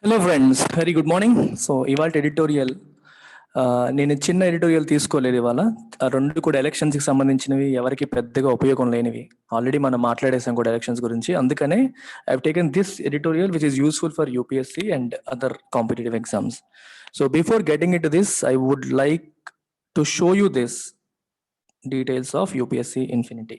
Hello friends, very good morning. So ఇవాళ editorial నేను చిన్న ఎడిటోరియల్ తీసుకోలేదు. ఇవాళ రెండు కూడా ఎలక్షన్స్కి సంబంధించినవి, ఎవరికి పెద్దగా ఉపయోగం లేనివి. ఆల్రెడీ మనం మాట్లాడేసాం కూడా ఎలక్షన్స్ గురించి. అందుకనే I have taken this editorial which is useful for UPSC and other competitive exams. So before getting into this, I would like to show you this details of UPSC infinity.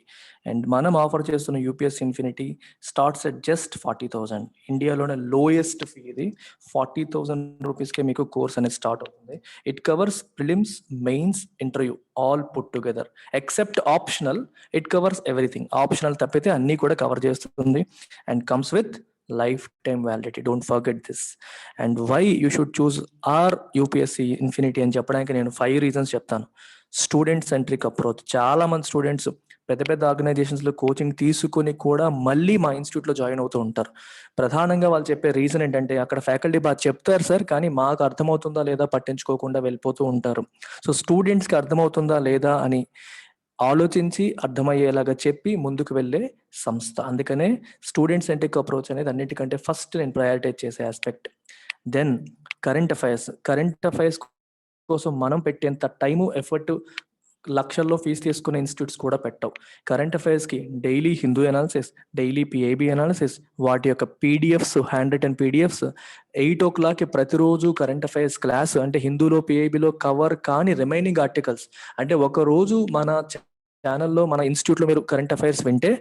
And మనం offer చేస్తున్న UPSC infinity starts at just 40,000. ఇండియాలోనే lowest fee ఇది. 40,000 రూపీస్కే మీకు course అనేది start అవుతుంది. It covers prelims, mains, interview all put together. Except optional, it covers everything. Optional తప్పితే అన్నీ కూడా కవర్ చేస్తుంది. And comes with lifetime validity. Don't forget this. And why you should choose our UPSC infinity అని చెప్పడానికి నేను 5 reasons చెప్తాను. Student centric approach. చాలా మంది స్టూడెంట్స్ పెద్ద పెద్ద ఆర్గనైజేషన్స్లో కోచింగ్ తీసుకుని కూడా మళ్ళీ మా ఇన్స్టిట్యూట్లో జాయిన్ అవుతూ ఉంటారు. ప్రధానంగా వాళ్ళు చెప్పే రీజన్ ఏంటంటే, అక్కడ ఫ్యాకల్టీ బాగా చెప్తారు సార్, కానీ మాకు అర్థమవుతుందా లేదా పట్టించుకోకుండా వెళ్ళిపోతూ ఉంటారు. సో స్టూడెంట్స్కి అర్థమవుతుందా లేదా అని ఆలోచించి అర్థమయ్యేలాగా చెప్పి ముందుకు వెళ్ళే సంస్థ. అందుకనే స్టూడెంట్ సెంట్రిక్ అప్రోచ్ అనేది అన్నిటికంటే ఫస్ట్ నేను ప్రయారిటైజ్ చేసే ఆస్పెక్ట్. దెన్ కరెంట్ అఫైర్స్ కోసం మనం పెట్టేంత టైము, ఎఫర్ట్ లక్షల్లో ఫీజు తీసుకునే ఇన్స్టిట్యూట్స్ కూడా పెట్టవు. కరెంట్ అఫైర్స్కి daily Hindu analysis, daily PIB analysis, వాటి యొక్క PDFs, hand return PDFs, 8 o'clock ప్రతిరోజు కరెంట్ అఫైర్స్ క్లాస్. అంటే హిందూలో పిఐబిలో కవర్ కాని రిమైనింగ్ ఆర్టికల్స్. అంటే ఒక రోజు మన ఛానల్లో, మన ఇన్స్టిట్యూట్లో మీరు కరెంట్ అఫైర్స్ వింటే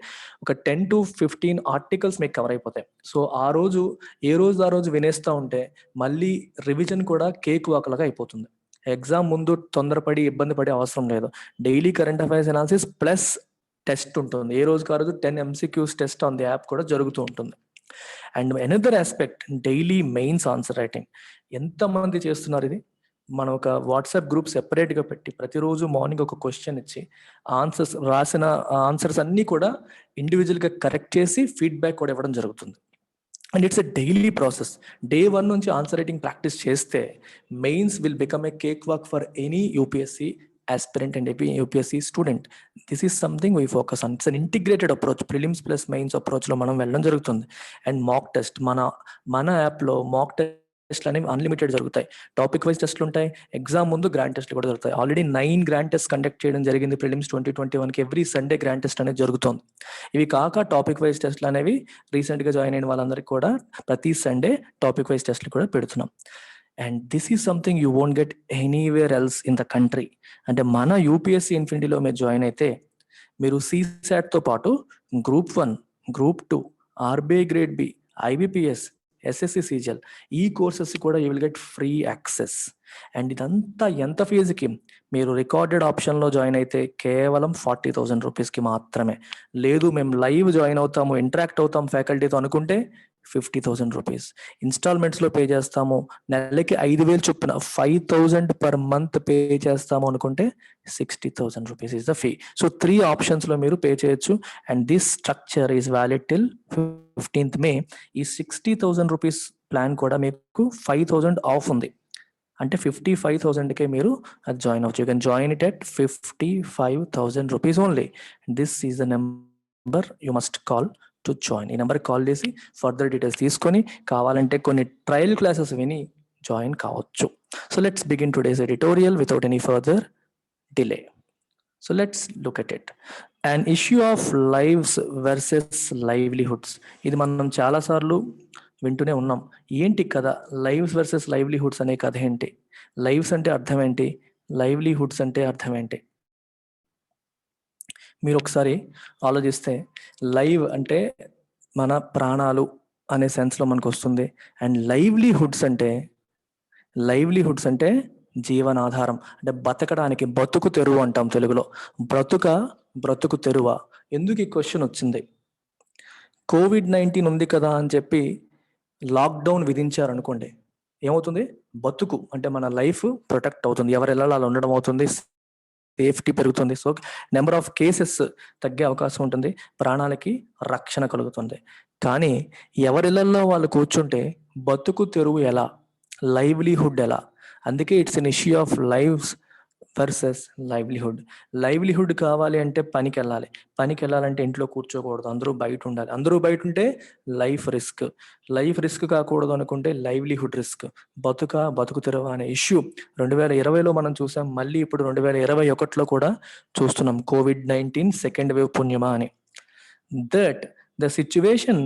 ఒక 10 to 15 ఆర్టికల్స్ మీకు కవర్ అయిపోతాయి. సో ఆ రోజు ఏ రోజు ఆ రోజు వినేస్తూ ఉంటే మళ్ళీ రివిజన్ కూడా కేక్ వాక్లాగా అయిపోతుంది. ఎగ్జామ్ ముందు తొందరపడి ఇబ్బంది పడే అవసరం లేదు. Daily current affairs analysis plus test ఉంటుంది. ఏ రోజుకి ఆ రోజు 10 MCQs test on the app కూడా జరుగుతూ ఉంటుంది. And another aspect, daily mains answer writing. ఎంతమంది చేస్తున్నారు ఇది? మనం ఒక వాట్సాప్ గ్రూప్ సెపరేట్గా పెట్టి ప్రతిరోజు మార్నింగ్ ఒక క్వశ్చన్ ఇచ్చి ఆన్సర్స్, రాసిన ఆన్సర్స్ అన్నీ కూడా ఇండివిజువల్గా కరెక్ట్ చేసి ఫీడ్బ్యాక్ కూడా ఇవ్వడం జరుగుతుంది. And it's a daily process. Day 1 నుంచి ఆన్సర్ రైటింగ్ ప్రాక్టీస్ చేస్తే mains will become a cake walk for any UPSC aspirant and UPSC student. This is something we focus on. It's an integrated approach. Prelims plus mains approach లో మనం వెళ్ళడం జరుగుతుంది. And mock test, మన యాప్లో మాక్ టెస్ట్లు అనేవి unlimited జరుగుతాయి. Topic wise టెస్ట్లు ఉంటాయి. ఎగ్జామ్ ముందు గ్రాండ్ టెస్ట్లు కూడా జరుగుతాయి. ఆల్రెడీ 9 గ్రాండ్ టెస్ట్ కండక్ట్ చేయడం జరిగింది ప్రిలిమ్స్ 2021కి. ఎవ్రీ సండే గ్రాండ్ టెస్ట్ అనేది జరుగుతుంది. ఇవి కాక టాపిక్ వైజ్ టెస్ట్లు అనేవి రీసెంట్గా జాయిన్ అయిన వాళ్ళందరికీ కూడా ప్రతి సండే టాపిక్ వైజ్ టెస్ట్లు కూడా పెడుతున్నాం. And this is something you won't get anywhere else in the country. అంటే మన యూపీఎస్సీ ఇన్ఫినిటీలో మీరు జాయిన్ అయితే మీరు CSATతో పాటు Group 1, Group 2, RBI grade B, IBPS, SSC CGL ఈ కోర్సెస్ కూడా you will get free access. And ఇదంతా ఎంత ఫీజుకి? మీరు రికార్డెడ్ ఆప్షన్లో జాయిన్ అయితే కేవలం 40,000 రూపీస్కి మాత్రమే. లేదు మేము లైవ్ జాయిన్ అవుతాము, ఇంటరాక్ట్ అవుతాం ఫ్యాకల్టీతో అనుకుంటే 50,000 రూపీస్. ఇన్స్టాల్మెంట్స్లో పే చేస్తాము, నెలకి 5,000 చొప్పున 5,000 పర్ మంత్ పే చేస్తాము అనుకుంటే 60,000 rupees is the fee. So 3 ఆప్షన్స్లో మీరు పే చేయొచ్చు. And this structure is valid till 15th May. ఈ 60,000 రూపీస్ ప్లాన్ కూడా మీకు 5,000 ఆఫ్ ఉంది. అంటే 55,000కే మీరు అది జాయిన్ అవ్వచ్చు. You can join it at 55,000 rupees only. This is the number you must call to join. ఈ నెంబర్కి కాల్ చేసి ఫర్దర్ డీటెయిల్స్ తీసుకొని కావాలంటే కొన్ని ట్రయల్ క్లాసెస్ విని జాయిన్ కావచ్చు. So let's begin today's editorial without any further delay. So let's look at it. And issue of lives versus livelihoods. ఇది మనం చాలాసార్లు వింటూనే ఉన్నాం. ఏంటి కథ? లైవ్స్ వర్సెస్ లైవ్లీహుడ్స్ అనే కథ ఏంటి? లైవ్స్ అంటే అర్థం ఏంటి? లైవ్లీహుడ్స్ అంటే అర్థం ఏంటి? మీరు ఒకసారి ఆలోచిస్తే లైవ్ అంటే మన ప్రాణాలు అనే సెన్స్లో మనకు వస్తుంది. అండ్ లైవ్లీహుడ్స్ అంటే జీవనాధారం, అంటే బతకడానికి, బతుకు తెరువు అంటాం తెలుగులో. బ్రతుకు తెరువ. ఎందుకు ఈ క్వశ్చన్ వచ్చింది? COVID-19 ఉంది కదా అని చెప్పి లాక్డౌన్ విధించారనుకోండి, ఏమవుతుంది? బతుకు అంటే మన లైఫ్ ప్రొటెక్ట్ అవుతుంది, ఎవరి ఇళ్ళలో అలా ఉండడం అవుతుంది, సేఫ్టీ పెరుగుతుంది. సో నెంబర్ ఆఫ్ కేసెస్ తగ్గే అవకాశం ఉంటుంది, ప్రాణాలకి రక్షణ కలుగుతుంది. కానీ ఎవరిళ్ళల్లో వాళ్ళు కూర్చుంటే బతుకు తెరువు ఎలా, లైవ్లీహుడ్ ఎలా? అందుకే it's an issue of lives versus livelihood. Livelihood కావాలి అంటే పనికి వెళ్ళాలి, పనికి వెళ్ళాలంటే ఇంట్లో కూర్చోకూడదు, అందరూ బయట ఉండాలి, అందరూ బయట ఉంటే లైఫ్ రిస్క్, లైఫ్ రిస్క్ కాకూడదు అనుకుంటే లైవ్లీహుడ్ రిస్క్. బతుకు తెరవ అనే ఇష్యూ 2020లో మనం చూసాం, మళ్ళీ ఇప్పుడు 2021లో కూడా చూస్తున్నాం, COVID-19 సెకండ్ వేవ్ పుణ్యమా అని. That the situation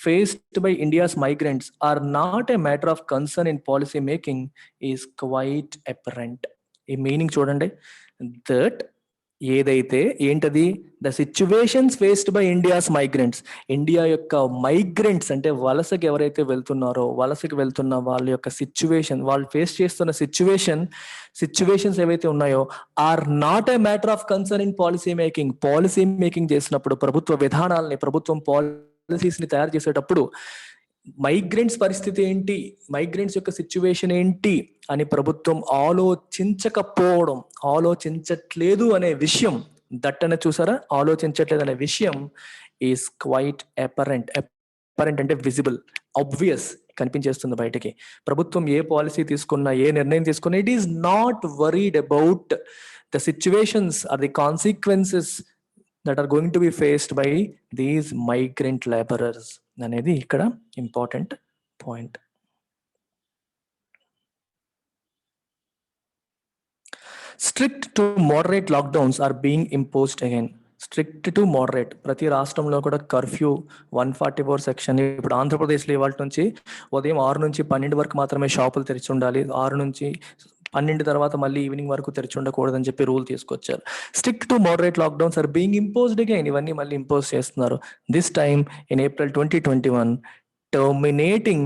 faced by India's migrants are not a matter of concern in policy making is quite apparent. ఈ మీనింగ్ చూడండి, దట్ ఏదైతే ఏంటది, the situations faced by India's migrants, India యొక్క migrants అంటే వలసకి ఎవరైతే వెళ్తున్నారో, వలసకి వెళ్తున్న వాళ్ళ యొక్క సిచ్యువేషన్, వాళ్ళు ఫేస్ చేస్తున్న సిచ్యువేషన్స్ ఏవైతే ఉన్నాయో are not a matter of concern in policy making. Policy making చేసినప్పుడు, ప్రభుత్వ విధానాలని, ప్రభుత్వం పాలసీస్ ని తయారు చేసేటప్పుడు మైగ్రెంట్స్ పరిస్థితి ఏంటి, మైగ్రెంట్స్ యొక్క సిచ్యువేషన్ ఏంటి అని ప్రభుత్వం ఆలోచించట్లేదు అనే విషయం, దట్టనే చూసారా, ఆలోచించట్లేదు అనే విషయం ఈస్ క్వైట్ అపరెంట్. అపరెంట్ అంటే విజిబుల్, ఆబ్వియస్, కనిపించేస్తుంది బయటకి. ప్రభుత్వం ఏ పాలసీ తీసుకున్నా, ఏ నిర్ణయం తీసుకున్నా, it is not worried about the situations or the consequences that are going to be faced by these migrant laborers అనేది ఇక్కడ important point. Strict to moderate lockdowns are being imposed again. Strict to moderate, ప్రతి రాష్ట్రంలో కూడా curfew 144 section. ఇప్పుడు ఆంధ్రప్రదేశ్లో ఇవాళ నుంచి ఉదయం 6 నుంచి 12 వరకు మాత్రమే షాపులు తెరిచి ఉండాలి, 6 నుంచి 12 తర్వాత మళ్ళీ ఈవినింగ్ వరకు తెరిచి ఉండకూడదని చెప్పి రూల్ తీసుకొచ్చారు. Strict to moderate lockdowns are being imposed again, ఇవన్నీ మళ్ళీ ఇంపోజ్ చేస్తున్నారు. This time in April 2021, terminating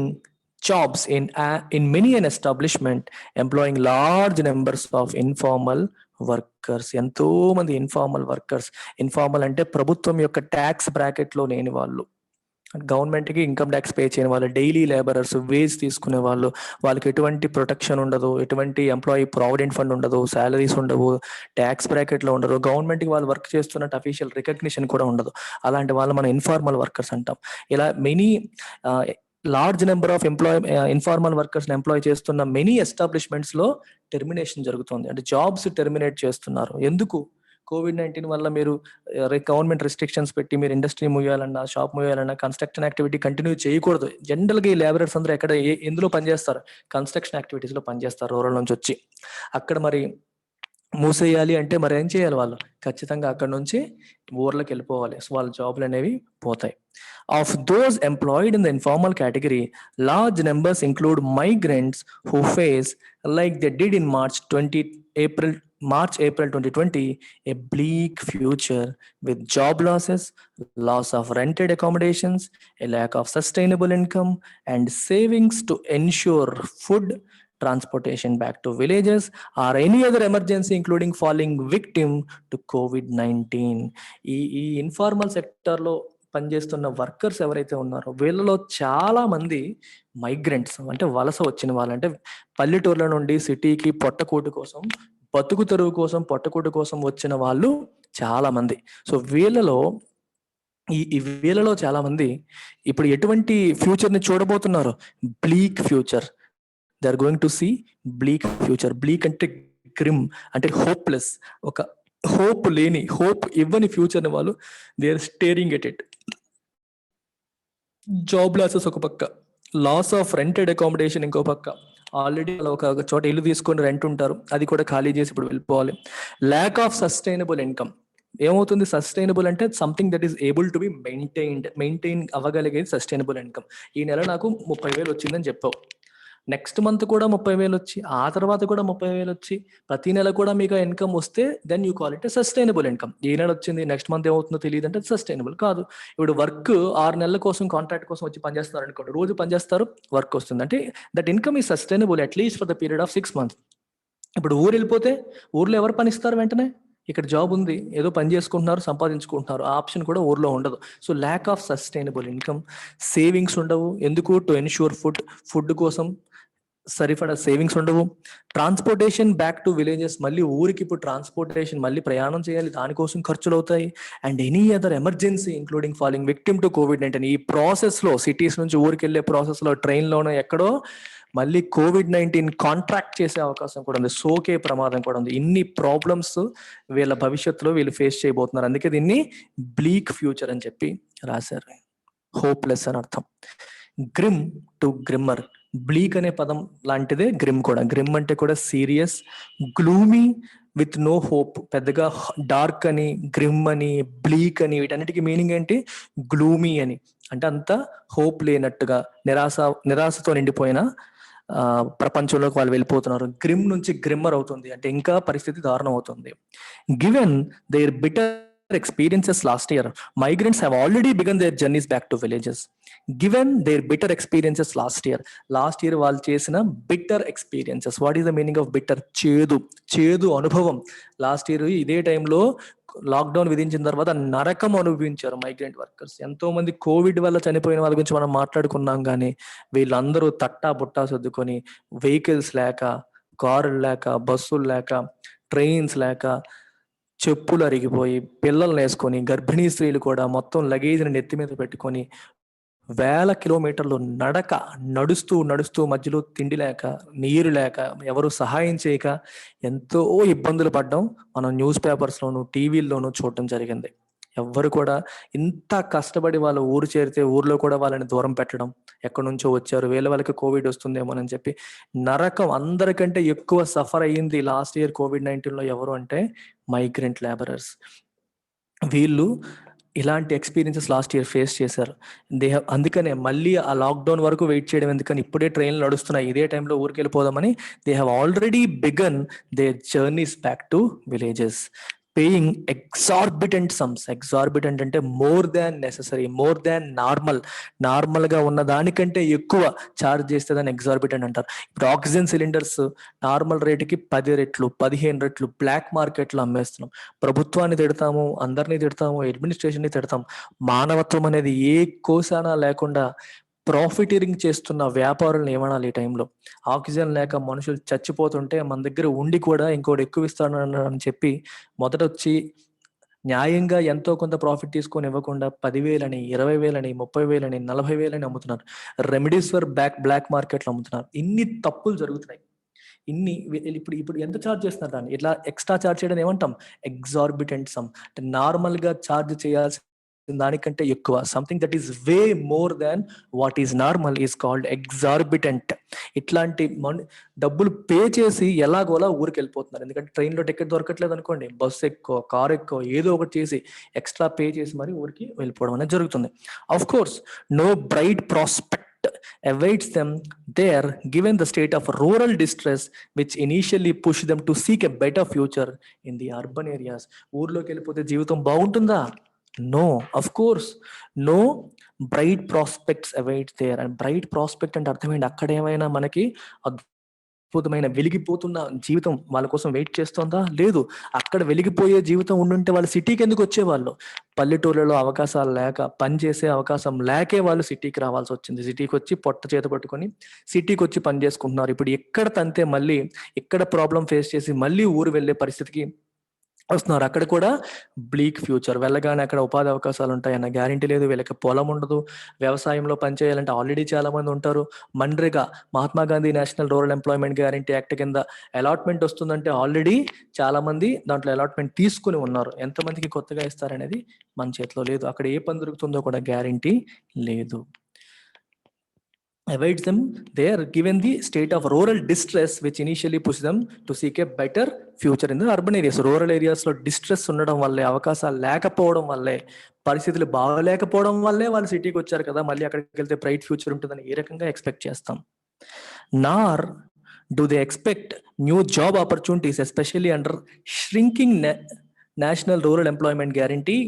jobs in many an establishment employing large numbers of informal workers. ఎంతో మంది ఇన్ఫార్మల్ వర్కర్స్. ఇన్ఫార్మల్ అంటే ప్రభుత్వం యొక్క ట్యాక్స్ బ్రాకెట్ లో లేని వాళ్ళు, గవర్నమెంట్ కి ఇన్కమ్ ట్యాక్స్ పే చేయని వాళ్ళు, డైలీ లేబరర్స్, వేజ్ తీసుకునే వాళ్ళు, వాళ్ళకి ఎటువంటి ప్రొటెక్షన్ ఉండదు, ఎటువంటి ఎంప్లాయీ ప్రావిడెంట్ ఫండ్ ఉండదు, శాలరీస్ ఉండవు, ట్యాక్స్ బ్రాకెట్ లో ఉండరు, గవర్నమెంట్ కి వాళ్ళు వర్క్ చేస్తున్నట్టు అఫీషియల్ రికగ్నిషన్ కూడా ఉండదు. అలాంటి వాళ్ళు మనం ఇన్ఫార్మల్ వర్కర్స్ అంటాం. ఇలా many large number of informal workers employ చేస్తున్న మెనీ ఎస్టాబ్లిష్మెంట్స్ లో టెర్మినేషన్ జరుగుతుంది, అంటే జాబ్స్ టెర్మినేట్ చేస్తున్నారు. ఎందుకు? COVID-19 వల్ల మీరు గవర్నమెంట్ రెస్ట్రిక్షన్స్ పెట్టి మీరు ఇండస్ట్రీ మూయాలన్నా, షాప్ మూయాలన్నా, కన్స్ట్రక్షన్ యాక్టివిటీ కంటిన్యూ చేయకూడదు. జనరల్ గా ఈ లేబరర్స్ అందరూ ఎక్కడ ఎందులో పనిచేస్తారు? కన్స్ట్రక్షన్ యాక్టివిటీస్ లో పనిచేస్తారు, రూరల్ నుంచి వచ్చి. అక్కడ మరి మూసేయాలి అంటే మరి ఏం చేయాలి? వాళ్ళు ఖచ్చితంగా అక్కడ నుంచి ఊర్లోకి వెళ్ళిపోవాలి. సో వాళ్ళ జాబ్లు అనేవి పోతాయి. Of those employed in the informal category, large numbers include migrants who face, like they did in March, April 2020, a bleak future with job losses, loss of rented accommodations, a lack of sustainable income, and savings to ensure food, transportation back to villages, or any other emergency, including falling victim to COVID-19. ఈ informal sector లో పనిచేస్తున్న workers ఎవరైతే ఉన్నారో వీళ్ళలో చాలా మంది migrants, అంటే వలస వచ్చిన వాళ్ళు, అంటే పల్లెటూర్ల నుండి సిటీకి పొట్టకూటి కోసం, బతుకు తెరువు కోసం, పొట్టకూటి కోసం వచ్చిన వాళ్ళు చాలా మంది. సో వీళ్ళలో చాలా మంది ఇప్పుడు ఎటువంటి ఫ్యూచర్ ని చూడబోతున్నారు? Bleak future. They are going to see bleak future. Bleak అంటే గ్రిమ్, అంటే హోప్లెస్, ఒక హోప్ లేని, హోప్ ఇవ్వని ఫ్యూచర్ ని వాళ్ళు they are staring at it. Job losses ఒక పక్క, లాస్ ఆఫ్ రెంటెడ్ అకామిడేషన్ ఇంకో పక్క. ఆల్రెడీ ఒక చోట ఇల్లు తీసుకొని రెంట్ ఉంటారు, అది కూడా ఖాళీ చేసి ఇప్పుడు వెళ్ళిపోవాలి. Lack of sustainable income. ఏమవుతుంది? సస్టైనబుల్ అంటే something that is able to be maintain అవ్వగలిగేది సస్టైనబుల్ ఇన్కమ్. ఈ నెల నాకు 30,000 వచ్చిందని చెప్పావు, నెక్స్ట్ మంత్ కూడా 30,000 వచ్చి, ఆ తర్వాత కూడా 30,000 వచ్చి, ప్రతి నెల కూడా మీకు ఇన్కమ్ వస్తే then you call it sustainable income. ఏ నెల వచ్చింది, నెక్స్ట్ మంత్ ఏమవుతుందో తెలియదు అంటే సస్టైనబుల్ కాదు. ఇప్పుడు వర్క్ 6 నెలల కోసం కాంట్రాక్ట్ కోసం వచ్చి పనిచేస్తారు అనుకోండి, రోజు పనిచేస్తారు, వర్క్ వస్తుంది అంటే that income is sustainable at least for the period of 6 months. ఇప్పుడు ఊరు వెళ్ళిపోతే ఊర్లో ఎవరు పనిస్తారు? వెంటనే ఇక్కడ జాబ్ ఉంది, ఏదో పని చేసుకుంటున్నారు, సంపాదించుకుంటున్నారు, ఆ ఆప్షన్ కూడా ఊర్లో ఉండదు. So lack of sustainable income. Savings ఉండవు. ఎందుకు? టు ఎన్ష్యూర్ ఫుడ్ కోసం, సరిపడా సేవింగ్స్ ఉండవు. ట్రాన్స్పోర్టేషన్ బ్యాక్ టు విలేజెస్, మళ్ళీ ఊరికి ఇప్పుడు ట్రాన్స్పోర్టేషన్ మళ్ళీ ప్రయాణం చేయాలి, దానికోసం ఖర్చులు అవుతాయి. And any other emergency including falling victim to COVID-19, ఈ ప్రాసెస్లో సిటీస్ నుంచి ఊరికి వెళ్ళే ప్రాసెస్లో ట్రైన్లోనో ఎక్కడో మళ్ళీ COVID-19 కాంట్రాక్ట్ చేసే అవకాశం కూడా ఉంది, సోకే ప్రమాదం కూడా ఉంది. ఇన్ని ప్రాబ్లమ్స్ వీళ్ళ భవిష్యత్తులో వీళ్ళు ఫేస్ చేయబోతున్నారు. అందుకే దీన్ని బ్లీక్ ఫ్యూచర్ అని చెప్పి రాశారు. హోప్లెస్ అని అర్థం. గ్రిమ్ టు గ్రిమ్మర్, బ్లీక్ అనే పదం లాంటిదే గ్రిమ్ కూడా. గ్రిమ్ అంటే కూడా serious, gloomy with no hope. పెద్దగా డార్క్ అని, గ్రిమ్ అని, బ్లీక్ అని వీటన్నిటికీ మీనింగ్ ఏంటి? గ్లూమీ అని అంటే అంత హోప్ లేనట్టుగా, నిరాశతో నిండిపోయిన ప్రపంచంలోకి వాళ్ళు వెళ్ళిపోతున్నారు. గ్రిమ్ నుంచి గ్రిమ్మర్ అవుతుంది అంటే ఇంకా పరిస్థితి దారుణం అవుతుంది. Given their bitter experiences last year, migrants have already begun their journeys back to villages. Given their bitter experiences last year వాళ్ళు చేసిన bitter experiences. What is the meaning of bitter? చేదు అనుభవం. లాస్ట్ ఇయర్ ఇదే టైంలో lockdown విధించిన తర్వాత నరకం అనుభవించారు మైగ్రెంట్ వర్కర్స్. ఎంతో మంది కోవిడ్ వల్ల చనిపోయిన వాళ్ళ గురించి మనం మాట్లాడుకున్నాం, కానీ వీళ్ళందరూ తట్టా బుట్టా సర్దుకొని వెహికల్స్ లేక, కారులు లేక, బస్సులు లేక, ట్రైన్స్ లేక, చెప్పులు అరిగిపోయి, పిల్లల్ని వేసుకొని, గర్భిణీ స్త్రీలు కూడా మొత్తం లగేజ్ని నెత్తి మీద పెట్టుకొని వేల కిలోమీటర్లు నడుస్తూ మధ్యలో తిండి లేక, నీరు లేక, ఎవరు సహాయం చేయక ఎంతో ఇబ్బందులు పడ్డం మనం న్యూస్ పేపర్స్లోను, టీవీల్లోనూ చూడటం జరిగింది. ఎవ్వరు కూడా ఇంత కష్టపడి వాళ్ళ ఊరు చేరితే ఊర్లో కూడా వాళ్ళని దూరం పెట్టడం, ఎక్కడి నుంచో వచ్చారు వాళ్ళకి కోవిడ్ వస్తుందేమోనని చెప్పి నరకం. అందరికంటే ఎక్కువ సఫర్ అయ్యింది లాస్ట్ ఇయర్ COVID-19లో ఎవరు అంటే మైగ్రెంట్ లేబరర్స్. వీళ్ళు ఇలాంటి ఎక్స్పీరియన్సెస్ లాస్ట్ ఇయర్ ఫేస్ చేశారు. అందుకనే మళ్ళీ ఆ లాక్డౌన్ వరకు వెయిట్ చేయడం ఎందుకని, ఇప్పుడే ట్రైన్లు నడుస్తున్నాయి, ఇదే టైంలో ఊరికి వెళ్ళిపోదామని they have already begun their journeys back to villages, paying exorbitant sums. Exorbitant అంటే more than necessary, more than normal గా ఉన్న దానికంటే ఎక్కువ ఛార్జ్ చేస్తే దాన్ని ఎగ్జార్బిటెంట్ అంటారు. ఇప్పుడు ఆక్సిజన్ సిలిండర్స్ నార్మల్ రేటుకి 10 రెట్లు 15 రెట్లు బ్లాక్ మార్కెట్లో అమ్మేస్తున్నాం. ప్రభుత్వాన్ని తిడతాము, అందరినీ తిడతాము, అడ్మినిస్ట్రేషన్ని తిడతాం. మానవత్వం అనేది ఏ కోసానా లేకుండా ప్రాఫిటీరింగ్ చేస్తున్న వ్యాపారులను ఏమనాలి? ఈ టైంలో ఆక్సిజన్ లేక మనుషులు చచ్చిపోతుంటే మన దగ్గర ఉండి కూడా ఇంకోటి ఎక్కువ ఇస్తాను అని చెప్పి మొదట వచ్చి న్యాయంగా ఎంతో కొంత ప్రాఫిట్ తీసుకొని ఇవ్వకుండా 10,000 20,000 30,000 40,000 అమ్ముతున్నారు. రెమెడీస్ ఫర్ బ్లాక్ మార్కెట్లో అమ్ముతున్నారు. ఇన్ని తప్పులు జరుగుతున్నాయి. ఇప్పుడు ఎంత ఛార్జ్ చేస్తున్నారు? దాన్ని ఇట్లా ఎక్స్ట్రా ఛార్జ్ చేయడం ఏమంటాం? Exorbitant some. అంటే నార్మల్ గా ఛార్జ్ చేయాల్సిన దానికంటే ఎక్కువ, something that is way more than what is normal is called exorbitant. ఇట్లాంటి డబ్బులు పే చేసి ఎలాగోలా ఊరికి వెళ్ళిపోతున్నారు. ఎందుకంటే ట్రైన్లో టికెట్ దొరకట్లేదు అనుకోండి, బస్సు ఎక్కువ, కారు ఎక్కువ, ఏదో ఒకటి చేసి ఎక్స్ట్రా పే చేసి మరి ఊరికి వెళ్ళిపోవడం అనేది జరుగుతుంది. Of course no bright prospect awaits them there given the state of rural distress which initially pushed them to seek a better future in the urban areas. ఊర్లోకి వెళ్ళిపోతే జీవితం బాగుంటుందా? No, of course no bright prospects await there. And bright prospect అంటే అర్థమైంది, అక్కడ ఏమైనా మనకి అద్భుతమైన వెలిగిపోతున్న జీవితం వాళ్ళ కోసం వెయిట్ చేస్తుందా? లేదు. అక్కడ వెలిగిపోయే జీవితం ఉండుంటే వాళ్ళు సిటీకి ఎందుకు వచ్చేవాళ్ళు? పల్లెటూళ్ళలో అవకాశాలు లేక, పని చేసే అవకాశం లేకే వాళ్ళు సిటీకి రావాల్సి వచ్చింది. సిటీకి వచ్చి పొట్ట చేత పట్టుకొని సిటీకి వచ్చి పని చేసుకుంటున్నారు. ఇప్పుడు ఎక్కడ తంతే మళ్ళీ ఎక్కడ ప్రాబ్లం ఫేస్ చేసి మళ్ళీ ఊరు వెళ్ళే పరిస్థితికి వస్తున్నారు. అక్కడ కూడా బ్లీక్ ఫ్యూచర్. వెళ్ళగానే అక్కడ ఉపాధి అవకాశాలు ఉంటాయన్న గ్యారంటీ లేదు, వీళ్ళకి పొలం ఉండదు. వ్యవసాయంలో పనిచేయాలంటే ఆల్రెడీ చాలా మంది ఉంటారు. MNREGA, Mahatma Gandhi national rural employment guarantee act కింద అలాట్మెంట్ వస్తుందంటే ఆల్రెడీ చాలా మంది దాంట్లో అలాట్మెంట్ తీసుకుని ఉన్నారు. ఎంతమందికి కొత్తగా ఇస్తారనేది మన చేతిలో లేదు. అక్కడ ఏ పని దొరుకుతుందో కూడా గ్యారంటీ లేదు. Awaits them there given the state of rural distress which initially pushed them to seek a better future in the urban areas. Rural areas లో డిస్ట్రెస్ ఉండడం వల్లే, అవకాశాలు లేకపోవడం వల్లే, పరిస్థితులు బాగలేకపోవడం వల్లే వాళ్ళు సిటీకి వచ్చారు కదా, మళ్ళీ అక్కడికి వెళ్తే బ్రైట్ ఫ్యూచర్ ఉంటుందని ఏ రకంగా ఎక్స్పెక్ట్ చేస్తాం? నార్ do they expect new job opportunities especially under shrinking National Rural Employment Guarantee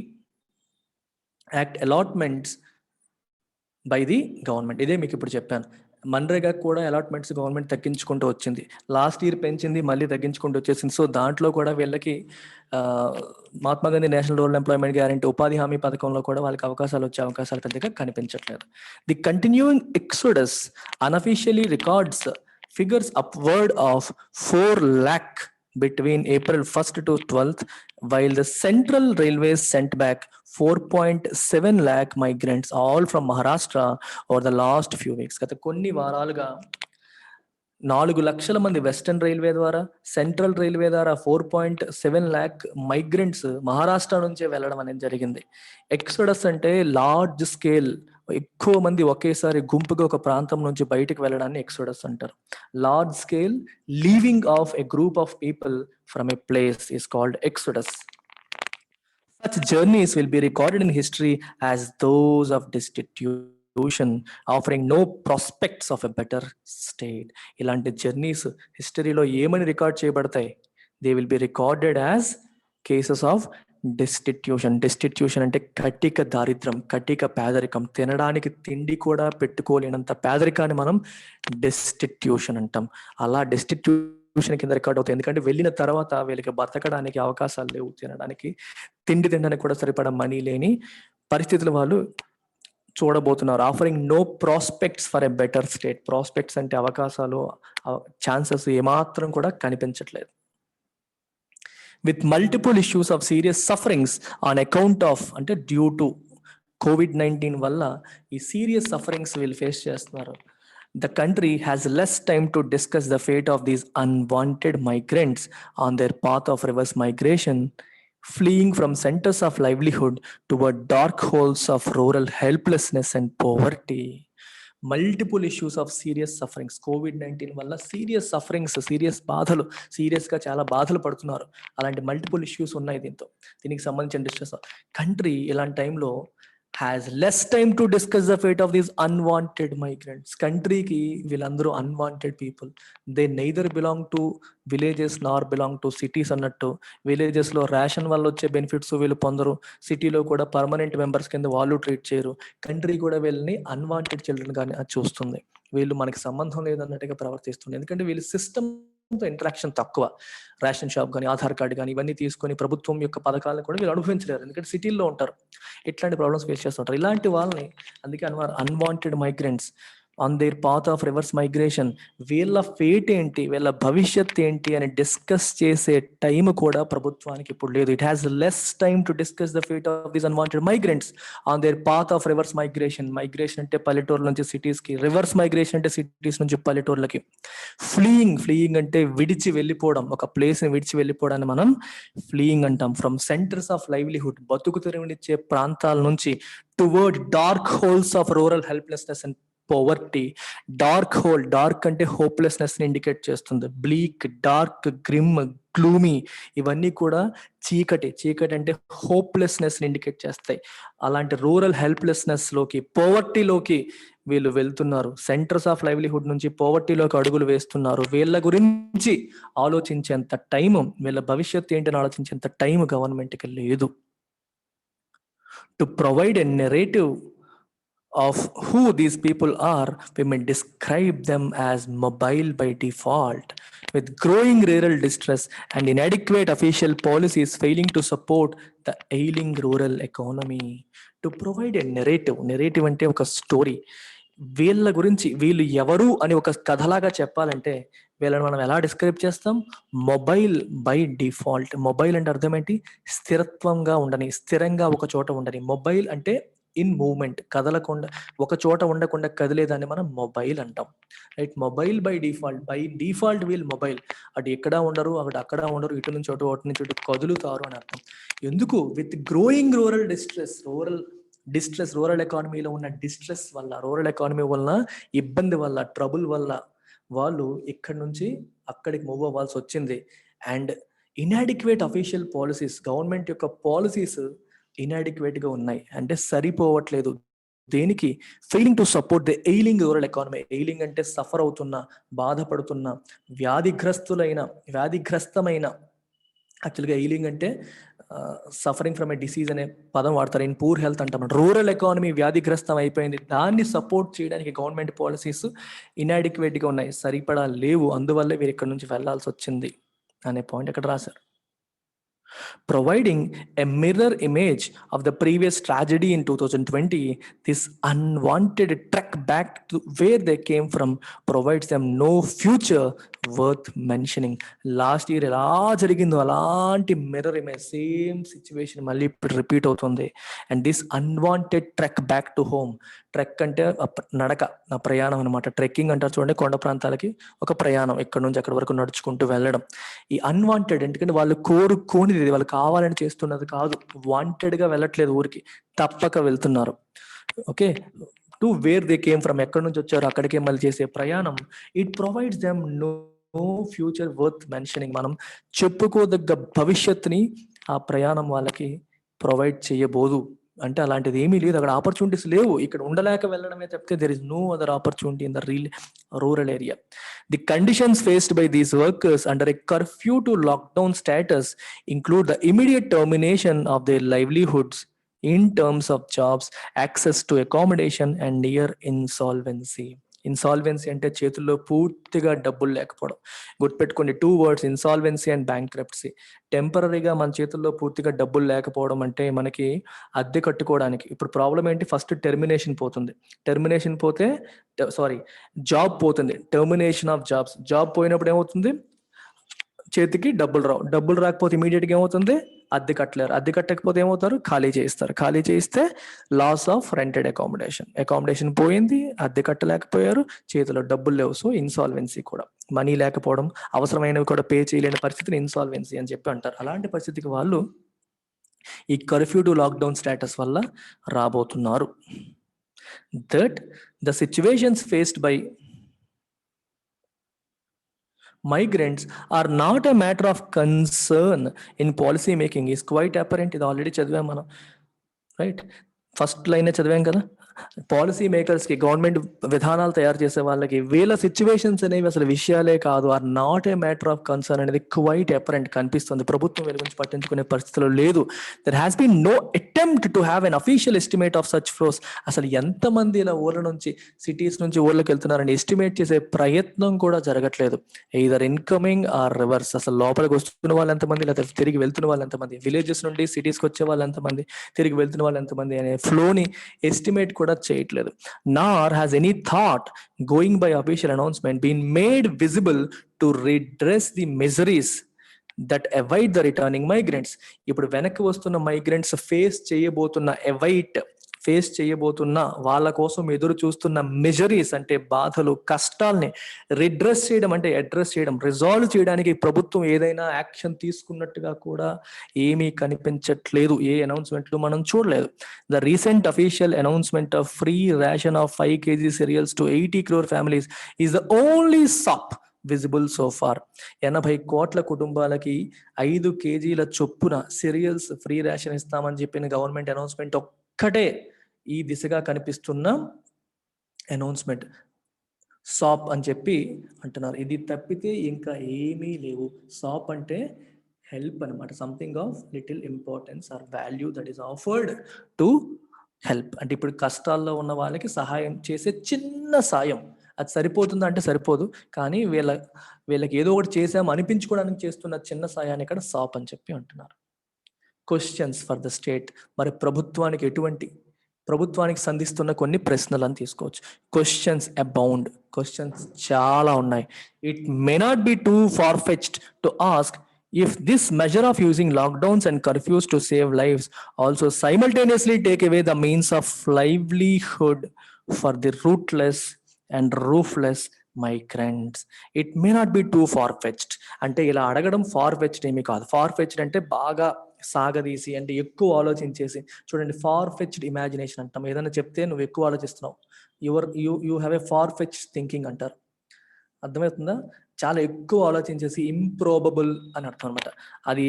Act allotments by the government. ఇదే మీకు ఇప్పుడు చెప్పాను. మన్రేగా కూడా అలాట్మెంట్స్ గవర్నమెంట్ తగ్గించుకుంటూ వచ్చింది. లాస్ట్ ఇయర్ పెంచింది, మళ్ళీ తగ్గించుకుంటూ వచ్చేసింది. సో దాంట్లో కూడా వీళ్ళకి Mahatma Gandhi national rural employment guarantee ఉపాధి హామీ పథకంలో కూడా వాళ్ళకి అవకాశాలు వచ్చే అవకాశాలు పెద్దగా కనిపించట్లేదు. The continuing exodus unofficially records figures upward of 4 lakh between April 1st to 12th, while the Central Railways sent back 4.7 lakh migrants, all from Maharashtra, over the last few weeks. గత కొన్ని వారాలుగా 4 లక్షల మంది వెస్టర్న్ రైల్వే ద్వారా, central railway ద్వారా 4.7 lakh migrants Maharashtra నుంచే వెళ్ళడం అనేది జరిగింది. ఎక్సోడస్ అంటే లార్జ్ స్కేల్, ఎక్కువ మంది ఒకేసారి గుంపుగా ఒక ప్రాంతం నుంచి బయటకు వెళ్ళడాన్ని ఎక్సోడస్ అంటారు. Large scale leaving of a group of people from a place is called exodus. Such journeys will be recorded in history as those of destitution, offering no prospects of a better state. ఇలాంటి journeys హిస్టరీలో ఏమని record చేయబడతాయి? They will be recorded as cases of destitution. Destitution అంటే కటిక దారిద్రం, కటిక పేదరికం, తినడానికి తిండి కూడా పెట్టుకోలేనంత పేదరికాన్ని మనం డెస్టిట్యూషన్ అంటాం. అలా డెస్టిట్యూషన్ కింద రికార్డ్ అవుతాయి. ఎందుకంటే వెళ్ళిన తర్వాత వీళ్ళకి బతకడానికి అవకాశాలు లేవు, తినడానికి తినడానికి కూడా సరిపడా మనీ లేని పరిస్థితులు వాళ్ళు చూడబోతున్నారు. Offering no prospects for a better state. Prospects అంటే అవకాశాలు, ఛాన్సెస్ ఏమాత్రం కూడా కనిపించట్లేదు. With multiple issues of serious sufferings on account of, అంటే డ్యూ టు COVID-19 వల్ల ఈ సీరియస్ సఫరింగ్స్ వీళ్ళు ఫేస్ చేస్తున్నారు. The country has less time to discuss the fate of these unwanted migrants on their path of reverse migration, fleeing from centers of livelihood toward dark holes of rural helplessness and poverty. Multiple issues of serious sufferings. COVID-19 వల్ల serious sufferings, serious బాధలు, సీరియస్గా చాలా బాధలు పడుతున్నారు. అలాంటి multiple issues ఉన్నాయి దీనికి సంబంధించిన డిస్ట్రెస్. కంట్రీ ఇలాంటి టైంలో has less time to discuss the fate of these unwanted migrants. కంట్రీకి వీళ్ళందరూ unwanted people. They neither belong to villages Nar belong to cities అన్నట్టు. విలేజెస్లో రేషన్ వల్ల వచ్చే బెనిఫిట్స్ వీళ్ళు పొందరు, సిటీలో కూడా పర్మనెంట్ మెంబర్స్ కింద వాళ్ళు ట్రీట్ చేయరు. కంట్రీ కూడా వీళ్ళని అన్వాంటెడ్ చిల్డ్రన్ కానీ అది చూస్తుంది. వీళ్ళు మనకి సంబంధం లేదన్నట్టుగా ప్రవర్తిస్తుంది. ఎందుకంటే వీళ్ళు సిస్టమ్తో ఇంటరాక్షన్ తక్కువ. రేషన్ షాప్ కానీ, ఆధార్ కార్డు కానీ ఇవన్నీ తీసుకొని ప్రభుత్వం యొక్క పథకాలను కూడా వీళ్ళు అనుభవించలేరు, ఎందుకంటే సిటీల్లో ఉంటారు. ఇట్లాంటి ప్రాబ్లమ్స్ ఫేస్ చేస్తుంటారు. ఇలాంటి వాళ్ళని అందుకే unwanted migrants on their path of reverse migration. వీళ్ళ ఫేట్ ఏంటి, వీళ్ళ భవిష్యత్ ఏంటి అని డిస్కస్ చేసే టైం కూడా ప్రభుత్వానికి ఇప్పుడు లేదు. It has less time to discuss the fate of these unwanted migrants on their path of reverse migration. Migration అంటే పల్లెటూరు నుంచి సిటీస్కి, రివర్స్ మైగ్రేషన్ అంటే సిటీస్ నుంచి పల్లెటూర్లకి. ఫ్లీయింగ్ అంటే విడిచి వెళ్ళిపోవడం, ఒక ప్లేస్ని విడిచి వెళ్ళిపోవడాన్ని మనం ఫ్లీయింగ్ అంటాం. ఫ్రమ్ సెంటర్స్ ఆఫ్ లైవ్లీహుడ్, బతుకు తెరువునిచ్చే ప్రాంతాల నుంచి, towards dark holes of rural helplessness and poverty. Dark whole, dark అంటే హోప్లెస్నెస్ ని ఇండికేట్ చేస్తుంది. బ్లీక్, డార్క్, గ్రిమ్, గ్లూమీ ఇవన్నీ కూడా చీకటి అంటే హోప్లెస్నెస్ ని ఇండికేట్ చేస్తాయి. అలాంటి రూరల్ హెల్ప్లెస్నెస్ లోకి, పోవర్టీలోకి వీళ్ళు వెళ్తున్నారు. సెంటర్స్ ఆఫ్ లైవ్లీహుడ్ నుంచి పోవర్టీలోకి అడుగులు వేస్తున్నారు. వీళ్ళ గురించి ఆలోచించేంత టైం, వీళ్ళ భవిష్యత్తు ఏంటని ఆలోచించేంత టైం గవర్నమెంట్కి లేదు. To provide a narrative of who these people are, we may describe them as mobile by default, with growing rural distress and inadequate official policies failing to support the ailing rural economy. To provide a narrative అంటే ఒక story. వీళ్ళ గురించి, వీళ్ళు ఎవరు అని ఒక కథలాగా చెప్పాలంటే వీళ్ళని మనం ఎలా డిస్క్రైబ్ చేస్తాం? Mobile by default. మొబైల్ అంటే అర్థం ఏంటి? స్థిరత్వంగా ఉండని, స్థిరంగా ఒక చోట ఉండని. మొబైల్ అంటే ఇన్ మూవ్మెంట్, కదలకుండా, ఒక చోట ఉండకుండా కదిలేదాన్ని మనం మొబైల్ అంటాం. రైట్? మొబైల్ బై డిఫాల్ట్ వీళ్ళు మొబైల్. అటు ఎక్కడ ఉండరు, అక్కడ ఉండరు, ఇటు నుంచి అటు కదులుతారు అని అర్థం. ఎందుకు? With growing rural distress, rural ఎకానమీలో ఉన్న డిస్ట్రెస్ వల్ల, రూరల్ ఎకానమీ వల్ల, ఇబ్బంది వల్ల, ట్రబుల్ వల్ల వాళ్ళు ఇక్కడి నుంచి అక్కడికి మూవ్ అవ్వాల్సి వచ్చింది. And inadequate official policies, government యొక్క పాలసీస్ ఇన్అడిక్వేట్ గా ఉన్నాయి, అంటే సరిపోవట్లేదు. దేనికి? Failing to support the ailing rural economy. Ailing అంటే సఫర్ అవుతున్న, బాధపడుతున్న, వ్యాధిగ్రస్తమైన. యాక్చువల్గా ఎయిలింగ్ అంటే సఫరింగ్ ఫ్రమ్ ఎ డిసీజ్ అనే పదం వాడతారు. ఇన్ పూర్ హెల్త్ అంటాం. రూరల్ ఎకానమీ వ్యాధిగ్రస్తం అయిపోయింది, దాన్ని సపోర్ట్ చేయడానికి గవర్నమెంట్ పాలసీస్ ఇన్అడిక్వేట్ గా ఉన్నాయి, సరిపడా లేవు. అందువల్లే వీరు ఇక్కడ నుంచి వెళ్లాల్సి వచ్చింది అనే పాయింట్ ఇక్కడ రాశారు. Providing a mirror image of the previous tragedy in 2020, this unwanted trek back to where they came from provides them no future worth mentioning. Last year ఎలా జరిగిందో అలాంటి మిర్రర్ ఇమేజ్ సేమ్ సిచ్యువేషన్ మళ్ళీ ఇప్పుడు repeat అవుతుంది. And this unwanted trek back to home. Trek అంటే నడక, ప్రయాణం అనమాట. ట్రెక్కింగ్ అంటారు చూడండి, కొండ ప్రాంతాలకి ఒక ప్రయాణం, ఇక్కడ నుంచి అక్కడి వరకు నడుచుకుంటూ వెళ్ళడం. ఈ అన్వాంటెడ్ ఎందుకంటే వాళ్ళు కోరుకోనిది, వాళ్ళు కావాలని చేస్తున్నది కాదు. వాంటెడ్ గా వెళ్ళట్లేదు, ఊరికి తప్పక వెళ్తున్నారు. Okay, to where they came from, ఎక్కడి నుంచి వచ్చారో అక్కడికే మళ్ళీ చేసే ప్రయాణం. It provides them no future worth mentioning. మనం చెప్పుకోదగ్గ భవిష్యత్తుని ఆ ప్రయాణం వాళ్ళకి ప్రొవైడ్ చేయబోదు. అంటే అలాంటిది ఏమీ లేదు, అక్కడ ఆపర్చునిటీస్ లేవు. ఇక్కడ ఉండలేక వెళ్ళడమే తప్పితే there is no other opportunity in the rural area. The conditions faced by these workers under a curfew to lockdown status include the immediate termination of their livelihoods in terms of jobs, access to accommodation, and near insolvency. Insolvency అంటే చేతుల్లో పూర్తిగా డబ్బులు లేకపోవడం. గుర్తుపెట్టుకోండి, 2 words, insolvency and bankruptcy. టెంపరీగా మన చేతుల్లో పూర్తిగా డబ్బులు లేకపోవడం అంటే మనకి అద్దె కట్టుకోవడానికి. ఇప్పుడు ప్రాబ్లం ఏంటి, ఫస్ట్ టెర్మినేషన్ పోతుంది. టెర్మినేషన్ పోతే జాబ్ పోతుంది. టెర్మినేషన్ ఆఫ్ జాబ్స్, జాబ్ పోయినప్పుడు ఏమవుతుంది, చేతికి డబ్బులు రావు. డబ్బులు రాకపోతే ఇమీడియట్గా ఏమవుతుంది, అద్దె కట్టలేరు. అద్దె కట్టకపోతే ఏమవుతారు, ఖాళీ చేయిస్తారు. ఖాళీ చేయిస్తే loss of rented accommodation. Accommodation పోయింది, అద్దె కట్టలేకపోయారు, చేతిలో డబ్బులు లేవు. సో ఇన్సాల్వెన్సీ కూడా, మనీ లేకపోవడం, అవసరమైనవి కూడా పే చేయలేని పరిస్థితిని ఇన్సాల్వెన్సీ అని చెప్పి అంటారు. అలాంటి పరిస్థితికి వాళ్ళు ఈ కర్ఫ్యూ టు లాక్డౌన్ స్టేటస్ వల్ల రాబోతున్నారు. That the situations faced by migrants are not a matter of concern in policy making is quite apparent. ఇది ఆల్రెడీ చదివాం మనం, రైట్? ఫస్ట్ లైన్ చదివాం కదా. పాలసీ మేకర్స్ కి, గవర్నమెంట్ విధానాలు తయారు చేసే వాళ్ళకి వీళ్ళ సిచ్యువేషన్స్ అనేవి అసలు విషయాలే కాదు. Are not a matter of concern అనేది క్వైట్ అపరెంట్ కనిపిస్తుంది. ప్రభుత్వం వీళ్ళ గురించి పట్టించుకునే పరిస్థితులు లేదు. There has been no attempt to have an official estimate of such flows. అసలు ఎంతమంది ఇలా ఊర్ల నుంచి, సిటీస్ నుంచి ఊర్లోకి వెళ్తున్నారని ఎస్టిమేట్ చేసే ప్రయత్నం కూడా జరగట్లేదు. Either incoming or reverse. అసలు లోపలికి వస్తున్న వాళ్ళు ఎంతమంది, లేదా తిరిగి వెళ్తున్న వాళ్ళు ఎంతమంది, విలేజెస్ నుండి సిటీస్కి వచ్చే వాళ్ళు ఎంతమంది, తిరిగి వెళ్తున్న వాళ్ళు ఎంతమంది అనే ఫ్లోని ఎస్టిమేట్ కూడా చేయట్లేదు. Nor has any thought going by official announcement been made visible to redress the miseries that await the returning migrants. ఇప్పుడు వెనక్కి వస్తున్న మైగ్రెంట్స్ ఫేస్ చేయబోతున్న వాళ్ళ కోసం ఎదురు చూస్తున్న మిజరీస్ అంటే బాధలు, కష్టాల్ని రిడ్రెస్ చేయడం అంటే అడ్రస్ చేయడం, రిజాల్వ్ చేయడానికి ప్రభుత్వం ఏదైనా యాక్షన్ తీసుకున్నట్టుగా కూడా ఏమీ కనిపించట్లేదు. ఏ అనౌన్స్మెంట్లు మనం చూడలేదు. The recent official announcement of free ration of 5 kg cereals to 80 crore families is the only SOP visible so far. 80 కోట్ల కుటుంబాలకి 5 kg చొప్పున సిరియల్స్ ఫ్రీ రేషన్ ఇస్తామని చెప్పిన గవర్నమెంట్ అనౌన్స్మెంట్ ఒక్కటే ఈ దిశగా కనిపిస్తున్న అనౌన్స్మెంట్. సాప్ అని చెప్పి అంటున్నారు. ఇది తప్పితే ఇంకా ఏమీ లేవు. సాప్ అంటే హెల్ప్ అనమాట, something of little importance or value that is offered to help. అంటే ఇప్పుడు కష్టాల్లో ఉన్న వాళ్ళకి సహాయం చేసే చిన్న సాయం. అది సరిపోతుందా అంటే సరిపోదు, కానీ వీళ్ళకి ఏదో ఒకటి చేసాము అనిపించుకోవడానికి చేస్తున్న చిన్న సాయాన్ని ఇక్కడ సాప్ అని చెప్పి అంటున్నారు. Questions for the state. మరి ప్రభుత్వానికి సంధిస్తున్న కొన్ని ప్రశ్నలు అని తీసుకోవచ్చు. క్వశ్చన్స్ అబౌండ్, క్వశ్చన్స్ చాలా ఉన్నాయి. It may not be too far fetched to ask if this measure of using lockdowns and curfews to save lives also simultaneously take away the means of livelihood for the rootless and roofless migrants. It may not be too far-fetched. అంటే ఇలా అడగడం far fetched ఏమీ కాదు. Far fetched అంటే బాగా సాగదీసి, అంటే ఎక్కువ ఆలోచించేసి. చూడండి, ఫార్ ఫెచ్డ్ ఇమాజినేషన్ అంటాం. ఏదైనా చెప్తే నువ్వు ఎక్కువ ఆలోచిస్తున్నావు, you have a far fetched thinking అంటారు. అర్థమవుతుందా? చాలా ఎక్కువ ఆలోచించేసి ఇంప్రోబబుల్ అని అర్థం అనమాట. అది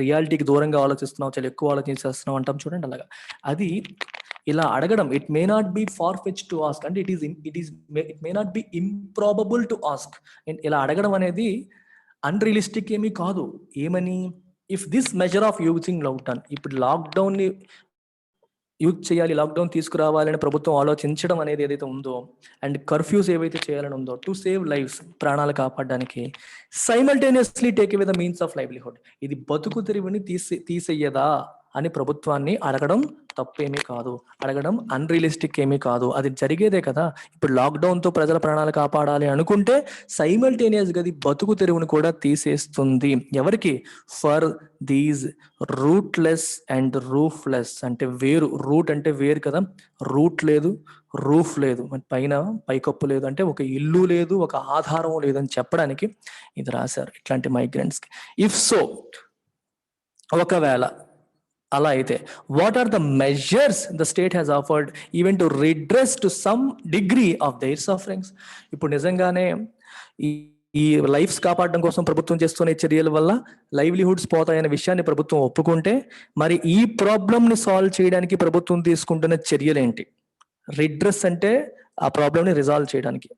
రియాలిటీకి దూరంగా ఆలోచిస్తున్నావు, చాలా ఎక్కువ ఆలోచించేస్తున్నావు అంటాం చూడండి, అలాగా. అది ఇలా అడగడం. It may not be far fetch to ask అంటే it may not be improbable to ask. ఇలా అడగడం అనేది అన్రియలిస్టిక్ ఏమీ కాదు. ఏమని? If this measure of using lockdown, ఇప్పుడు లాక్డౌన్ ని యూజ్ చేయాలి, లాక్డౌన్ తీసుకురావాలని ప్రభుత్వం ఆలోచించడం అనేది ఏదైతే ఉందో, అండ్ కర్ఫ్యూస్ ఏవైతే చేయాలని ఉందో టు సేవ్ లైఫ్స్, ప్రాణాలు కాపాడడానికి, simultaneously take away the means of livelihood, ఇది బతుకు తెరువుని తీసేయదా అని ప్రభుత్వాన్ని అడగడం తప్పేమీ కాదు, అడగడం అన్రియలిస్టిక్ ఏమీ కాదు, అది జరిగేదే కదా. ఇప్పుడు లాక్డౌన్తో ప్రజల ప్రాణాలు కాపాడాలి అనుకుంటే సైమల్టేనియస్గా అది బతుకు తెరువుని కూడా తీసేస్తుంది. ఎవరికి? ఫర్ దీస్ రూట్లెస్ అండ్ రూఫ్లెస్, అంటే వేరు, రూట్ అంటే వేరు కదా, రూట్ లేదు, రూఫ్ లేదు, పైన పైకప్పు లేదు, అంటే ఒక ఇల్లు లేదు, ఒక ఆధారం లేదని చెప్పడానికి ఇది రాశారు ఇట్లాంటి మైగ్రెంట్స్కి. ఇఫ్ సో, ఒకవేళ అలా అయితే what are the measures the state has offered even to redress to some degree of their sufferings? ఇప్పుడు నిజంగానే ఈ లైఫ్స్ కాపాడడం కోసం ప్రభుత్వం చేస్తున్న చర్యల వల్ల లైవ్లీహుడ్స్ పోతాయనే విషయాన్ని ప్రభుత్వం ఒప్పుకుంటే, మరి ఈ ప్రాబ్లమ్ని సాల్వ్ చేయడానికి ప్రభుత్వం తీసుకుంటున్న చర్యలు ఏంటి? రిడ్రెస్ అంటే ఆ ప్రాబ్లమ్ని రిజాల్వ్ చేయడానికి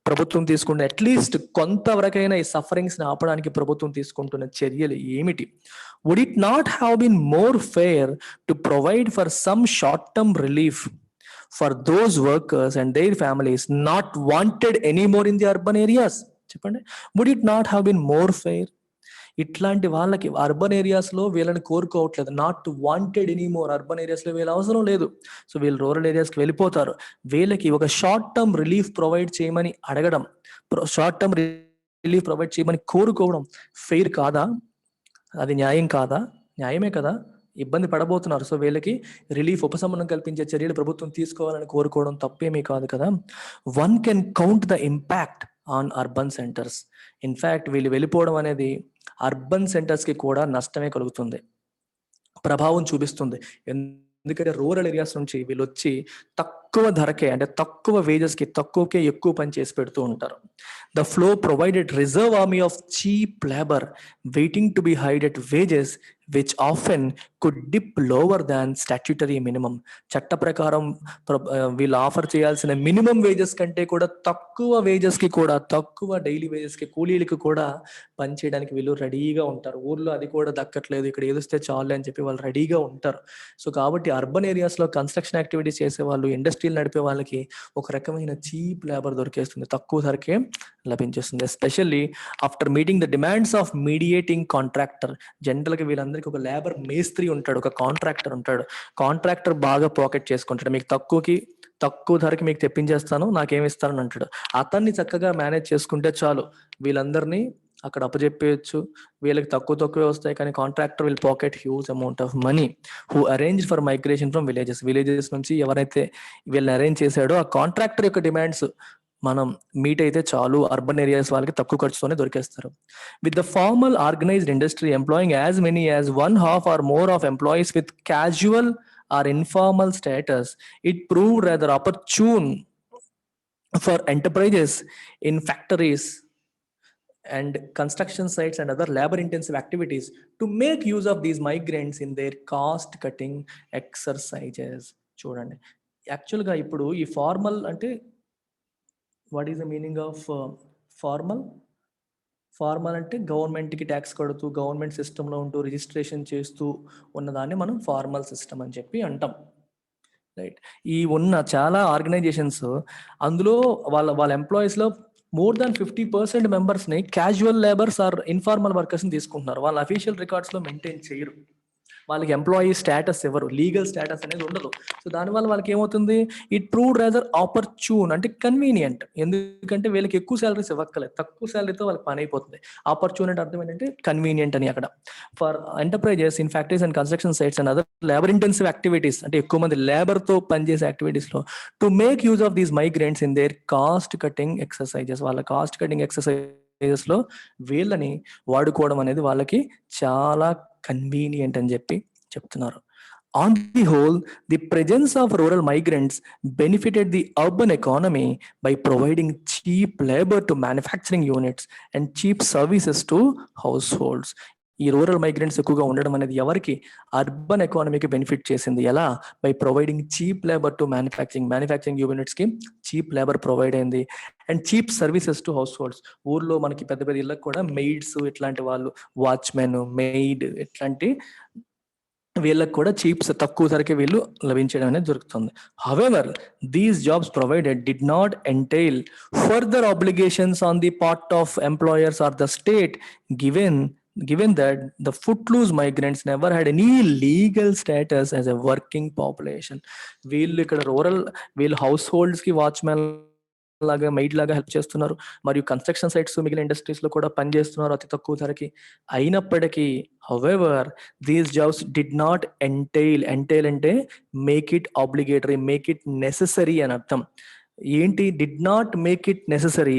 ప్రభుత్వం తీసుకుంటున్న అట్లీస్ట్ కొంతవరకైనా ఈ సఫరింగ్స్ ని ఆపడానికి ప్రభుత్వం తీసుకుంటున్న చర్యలు ఏమిటి? Would it not have been more fair to provide for some short term relief for those workers and their families not wanted anymore in the urban areas? చెప్పండి, would it not have been more fair? ఇట్లాంటి వాళ్ళకి urban areas లో వీళ్ళని కోరుకోవట్లేదు, not wanted anymore, urban areas లో వీళ్ళ అవసరం లేదు, సో వీళ్ళు రూరల్ ఏరియాస్కి వెళ్ళిపోతారు, వీళ్ళకి ఒక షార్ట్ టర్మ్ రిలీఫ్ ప్రొవైడ్ చేయమని అడగడం, షార్ట్ టర్మ్ రిలీఫ్ ప్రొవైడ్ చేయమని కోరుకోవడం ఫెయిర్ కాదా? అది న్యాయం కాదా? న్యాయమే కదా, ఇబ్బంది పడబోతున్నారు, సో వీళ్ళకి రిలీఫ్, ఉపశమనం కల్పించే చర్యలు ప్రభుత్వం తీసుకోవాలని కోరుకోవడం తప్పేమీ కాదు కదా. One can count the impact on urban centres. In fact వీళ్ళు వెళ్ళిపోవడం అనేది అర్బన్ సెంటర్స్కి కూడా నష్టమే కలుగుతుంది, ప్రభావం చూపిస్తుంది. ఎందుకంటే రూరల్ ఏరియాస్ నుంచి వీళ్ళు వచ్చి తక్కువ ధరకే, అంటే తక్కువ వేజెస్కి, తక్కువకే ఎక్కువ పని చేసి పెడుతూ ఉంటారు. The flow provided reserve army of cheap labour waiting to be hired at wages which often could dip lower than statutory minimum. చట్ట ప్రకారం వీళ్ళు ఆఫర్ చేయాల్సిన మినిమం వేజెస్ కంటే కూడా తక్కువ వేజెస్కి కూడా, తక్కువ డైలీ వేజెస్కి, కూలీలకు కూడా పనిచేయడానికి వీళ్ళు రెడీగా ఉంటారు. ఊర్లో అది కూడా దక్కట్లేదు, ఇక్కడ ఏదొస్తే చాలు అని చెప్పి వాళ్ళు రెడీగా ఉంటారు. సో కాబట్టి అర్బన్ ఏరియాస్లో కన్స్ట్రక్షన్ యాక్టివిటీస్ చేసే వాళ్ళు, ఇండస్ట్రీలు నడిపే వాళ్ళకి ఒక రకమైన చీప్ లేబర్ దొరికేస్తుంది, తక్కువ ధరకే లభించేస్తుంది. Especially after meeting the demands of mediating contractor. జనరల్గా వీళ్ళందరికీ ఒక లేబర్ మేస్త్రి ఉంటాడు, ఒక కాంట్రాక్టర్ ఉంటాడు. కాంట్రాక్టర్ బాగా పాకెట్ చేసుకుంటాడు, మీకు తక్కువ ధరకి మీకు తెప్పించేస్తాను, నాకేమిస్తానని అంటాడు. అతన్ని చక్కగా మేనేజ్ చేసుకుంటే చాలు, వీళ్ళందరినీ అక్కడ అప్పచెప్పేయచ్చు, వీళ్ళకి తక్కువే వస్తాయి. కానీ contractor will pocket huge amount of money who arrange for migration from villages నుంచి ఎవరైతే వీళ్ళని అరేంజ్ చేశాడో ఆ కాంట్రాక్టర్ యొక్క డిమాండ్స్ మనం మీట్ అయితే చాలు, అర్బన్ ఏరియాస్ వాళ్ళకి తక్కువ ఖర్చుతోనే దొరికేస్తారు. With the formal organised industry employing as many as 1/2 or more of employees with casual or informal status, it proved rather opportune for enterprises in factories and construction sites and other labor intensive activities to make use of these migrants in their cost cutting exercises. చూడండి, యాక్చువల్గా ఇప్పుడు ఈ formal అంటే what is the meaning of formal అంటే గవర్నమెంట్కి tax కడుతూ, government సిస్టంలో ఉంటూ, రిజిస్ట్రేషన్ చేస్తూ ఉన్నదాన్ని మనం ఫార్మల్ సిస్టమ్ అని చెప్పి అంటాం, రైట్. ఈ ఉన్న చాలా ఆర్గనైజేషన్స్ అందులో వాళ్ళ ఎంప్లాయీస్లో more than 50% మెంబర్స్ని క్యాజువల్ లేబర్స్ ఆర్ ఇన్ఫార్మల్ వర్కర్స్ని తీసుకుంటున్నారు. వాళ్ళ అఫీషియల్ రికార్డ్స్లో మెయింటైన్ చేయరు, వాళ్ళకి ఎంప్లాయీ స్టేటస్ ఎవరు, లీగల్ స్టేటస్ అనేది ఉండదు. సో దానివల్ల వాళ్ళకి ఏమవుతుంది, ఇట్ ప్రూవ్డ్ రేదర్ ఆపర్చ్యూన్, అంటే కన్వీనియంట్. ఎందుకంటే వీళ్ళకి ఎక్కువ శాలరీస్ ఇవ్వక్కలేదు, తక్కువ శాలరీతో వాళ్ళకి పని అయిపోతుంది. ఆపర్చ్యూన్ అంటే అర్థం ఏంటంటే కన్వీనియంట్ అని అక్కడ. For enterprises in factories and construction sites and other labour intensive activities, అంటే ఎక్కువ మంది లేబర్తో పనిచేసే యాక్టివిటీస్లో to make use of these migrants in their cost cutting exercises. వాళ్ళ కాస్ట్ కటింగ్ ఎక్సర్సైజెస్ లో వీళ్ళని వాడుకోవడం అనేది వాళ్ళకి చాలా కన్వీనియంట్ అని చెప్పి చెప్తున్నారు. On the whole, the presence of rural migrants benefited the urban economy by providing cheap labor to manufacturing units and cheap services to households. ఈ రూరల్ మైగ్రెంట్స్ ఎక్కువగా ఉండడం అనేది ఎవరికి, అర్బన్ ఎకానమీకి బెనిఫిట్ చేసింది. ఎలా? By providing cheap labour to manufacturing units కి cheap labour provide అయింది, and cheap services to house holds. ఊర్లో మనకి పెద్ద పెద్ద ఇళ్ళకి కూడా మెయిడ్స్, ఇట్లాంటి వాళ్ళు, వాచ్మెన్, మెయిడ్, ఇట్లాంటి వీళ్ళకి కూడా చీప్స్ తక్కువ ధరకే వీళ్ళు లభించడం అనేది జరుగుతుంది. However these jobs provided did not entail further obligations on the part of employers or the state given that the footloose migrants never had any legal status as a working population. వీళ్ళు ఇక్కడ వీళ్ళు house holds కి watchman లాగా maid లాగా help చేస్తున్నారు, మరియు construction sites మిగిలిన industries లో కూడా పనిచేస్తున్నారు అతి తక్కువ ధరకి. అయినప్పటికీ however these jobs did not entail అంటే make it obligatory, make it necessary అని అర్థం. ఏంటి? Did not make it necessary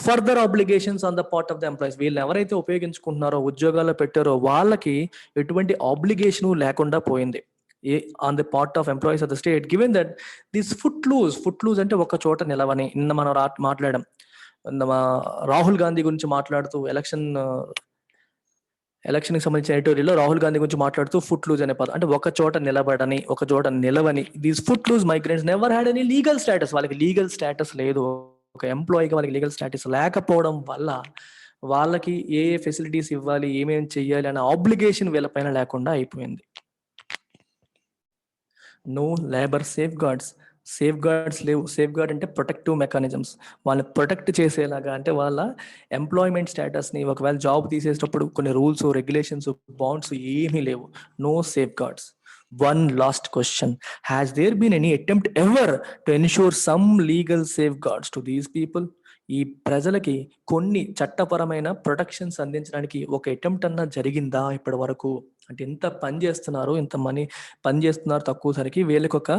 further obligations on the part of the employees. వీళ్ళు ఎవరైతే ఉపయోగించుకుంటున్నారో ఉద్యోగాల్లో పెట్టారో వాళ్ళకి ఎటువంటి ఆబ్లిగేషన్ లేకుండా పోయింది on the part of employees of the state, given that this footloose అంటే ఒక చోట నిలవని. నిన్న మనం మాట్లాడాం, రాహుల్ గాంధీ గురించి మాట్లాడుతూ ఎలక్షన్ కి సంబంధించిన ఎడిటోరియల్లో రాహుల్ గాంధీ గురించి మాట్లాడుతూ ఫుట్ లూజ్ అనే పదం, అంటే ఒక చోట నిలబడని, ఒక చోట నిలవని. These foot loose migrants never had any legal status. వాళ్ళకి లీగల్ స్టేటస్ లేదు. ఒక ఎంప్లాయీకి వాళ్ళకి లీగల్ స్టేటస్ లేకపోవడం వల్ల వాళ్ళకి ఏ ఫెసిలిటీస్ ఇవ్వాలి, ఏమేమి చెయ్యాలి అనే ఆబ్లిగేషన్ వీళ్ళపైన లేకుండా అయిపోయింది. నో లేబర్ సేఫ్ గార్డ్స్ లేవు. సేఫ్ గార్డ్ అంటే ప్రొటెక్టివ్ మెకానిజమ్స్, వాళ్ళని ప్రొటెక్ట్ చేసేలాగా, అంటే వాళ్ళ ఎంప్లాయ్మెంట్ స్టేటస్ని ఒకవేళ జాబ్ తీసేటప్పుడు కొన్ని రూల్స్, రెగ్యులేషన్స్, బాండ్స్ ఏమీ లేవు. No safeguards. One last question. Has there been any attempt ever to ensure some legal safeguards to these people? ఈ ప్రజలకి కొన్ని చట్టపరమైన ప్రొటెక్షన్స్ అందించడానికి ఒక అటెంప్ట్ అన్నా జరిగిందా ఇప్పటి వరకు? అంటే ఎంత పని చేస్తున్నారు, ఎంత పని చేస్తున్నారు తక్కువ సరికి, వీళ్ళకి ఒక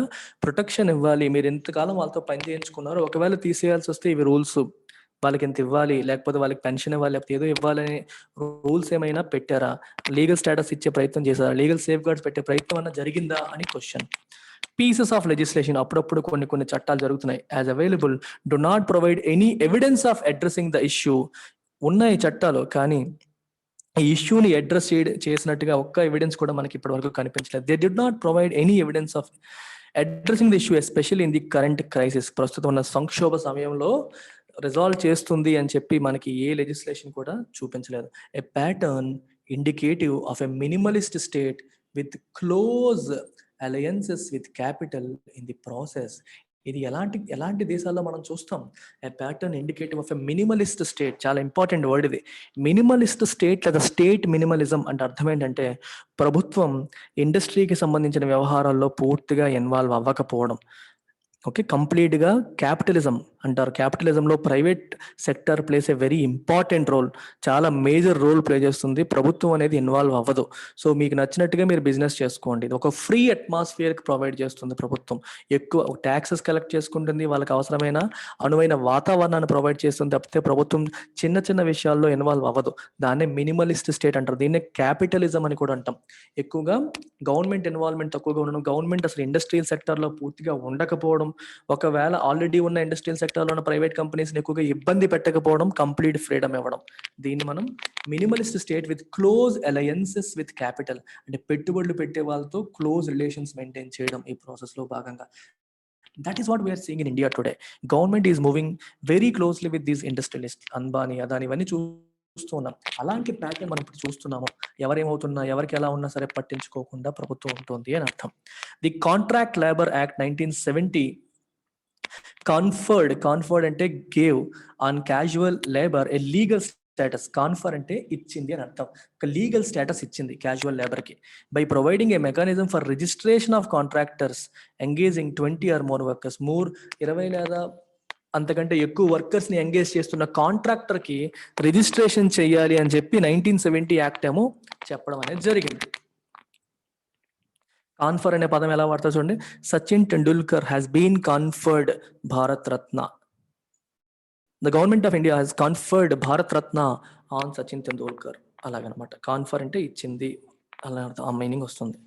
ప్రొటెక్షన్ ఇవ్వాలి. మీరు ఎంతకాలం వాళ్ళతో పని చేయించుకున్నారు, ఒకవేళ తీసేయాల్సి వస్తే ఇవి రూల్స్, వాళ్ళకి ఎంత ఇవ్వాలి, లేకపోతే వాళ్ళకి పెన్షన్ ఇవ్వాలి, లేకపోతే ఏదో ఇవ్వాలని రూల్స్ ఏమైనా పెట్టారా? లీగల్ స్టేటస్ ఇచ్చే ప్రయత్నం చేశారా? లీగల్ సేఫ్ గార్డ్స్ పెట్టే ప్రయత్నం అన్నా జరిగిందా అని క్వశ్చన్. పీసెస్ ఆఫ్ లెజిస్లేషన్, అప్పుడప్పుడు కొన్ని చట్టాలు జరుగుతున్నాయి. As available do not provide any evidence of addressing the issue. ఉన్నాయి చట్టాలు, కానీ ఈ ఇష్యూని అడ్రస్ చేసినట్టుగా ఒక్క ఎవిడెన్స్ కూడా మనకి ఇప్పటి వరకు కనిపించలేదు. They did not provide any evidence of addressing the issue, especially in the current crisis. ప్రస్తుతం ఉన్న సంక్షోభ సమయంలో రిజాల్వ్ చేస్తుంది అని చెప్పి మనకి ఏ లెజిస్లేషన్ కూడా చూపించలేదు. A pattern indicative of a minimalist state with close alliances with capital in the process. ఇది ఎలాంటి దేశాల్లో మనం చూస్తాం? A pattern indicative of a minimalist state. చాలా ఇంపార్టెంట్ వర్డ్ ఇది, మినిమలిస్ట్ స్టేట్ లేదా స్టేట్ మినిమలిజం. అంటే అర్థం ఏంటంటే ప్రభుత్వం ఇండస్ట్రీకి సంబంధించిన వ్యవహారాల్లో పూర్తిగా ఇన్వాల్వ్ అవ్వకపోవడం. ఓకే, కంప్లీట్ గా క్యాపిటలిజం అంటారు. క్యాపిటలిజంలో private sector plays a very important role, చాలా మేజర్ రోల్ ప్లే చేస్తుంది. ప్రభుత్వం అనేది ఇన్వాల్వ్ అవ్వదు. సో మీకు నచ్చినట్టుగా మీరు బిజినెస్ చేసుకోండి. ఇది ఒక ఫ్రీ అట్మాస్ఫియర్ ప్రొవైడ్ చేస్తుంది ప్రభుత్వం. ఎక్కువ ట్యాక్సెస్ కలెక్ట్ చేసుకుంటుంది, వాళ్ళకి అవసరమైన అనువైన వాతావరణాన్ని ప్రొవైడ్ చేస్తుంది తప్పితే ప్రభుత్వం చిన్న విషయాల్లో ఇన్వాల్వ్ అవ్వదు. దాన్నే మినిమలిస్ట్ స్టేట్ అంటారు. దీన్నే క్యాపిటలిజం అని కూడా అంటాం. ఎక్కువగా గవర్నమెంట్ ఇన్వాల్వ్మెంట్ తక్కువగా ఉండడం, గవర్నమెంట్ అసలు ఇండస్ట్రియల్ సెక్టర్లో పూర్తిగా ఉండకపోవడం, ఒకవేళ ఆల్రెడీ ఉన్న ఇండస్ట్రియల్ సెక్టర్లో ఉన్న ప్రైవేట్ కంపెనీస్ ఎక్కువగా ఇబ్బంది పెట్టకపోవడం, కంప్లీట్ ఫ్రీడమ్ ఇవ్వడం. దీన్ని మనం minimalist state with close alliances with capital, అంటే పెట్టుబడులు పెట్టే వాళ్ళతో క్లోజ్ రిలేషన్స్ మెయింటైన్ చేయడం ఈ ప్రాసెస్ లో భాగంగా. That is what we're seeing in India today. Government is moving very closely with these industrialist, Ambani, Adani, ఇవన్నీ చూస్తున్నాం. అలాంటి ప్యాటర్న్ మనం ఇప్పుడు చూస్తున్నాము. ఎవరేమవుతున్నా, ఎవరికి ఎలా ఉన్నా సరే పట్టించుకోకుండా ప్రభుత్వం ఉంటుంది అని అర్థం. The contract labour act 1970 conferred అంటే gave on casual labour a legal status. Confer అంటే ఇచ్చింది అని అర్థం. ఒక లీగల్ స్టేటస్ ఇచ్చింది క్యాజువల్ లేబర్ కి by providing a mechanism for registration of contractors engaging 20 or more workers. 20 లేదా అంతకంటే ఎక్కువ వర్కర్స్ ని ఎంగేజ్ చేస్తున్న కాంట్రాక్టర్ కి రిజిస్ట్రేషన్ చేయాలి అని చెప్పి 1970 యాక్ట్ ఏమో చెప్పడం అనేది జరిగింది. కాన్ఫర్ అనే పదం ఎలా వాడతా చూడండి. Sachin Tendulkar has been conferred Bharat Ratna. The government of India has conferred Bharat Ratna on Sachin Tendulkar. అలాగనమాట. కాన్ఫర్ అంటే ఇచ్చింది, అలా ఆ మీనింగ్ వస్తుంది.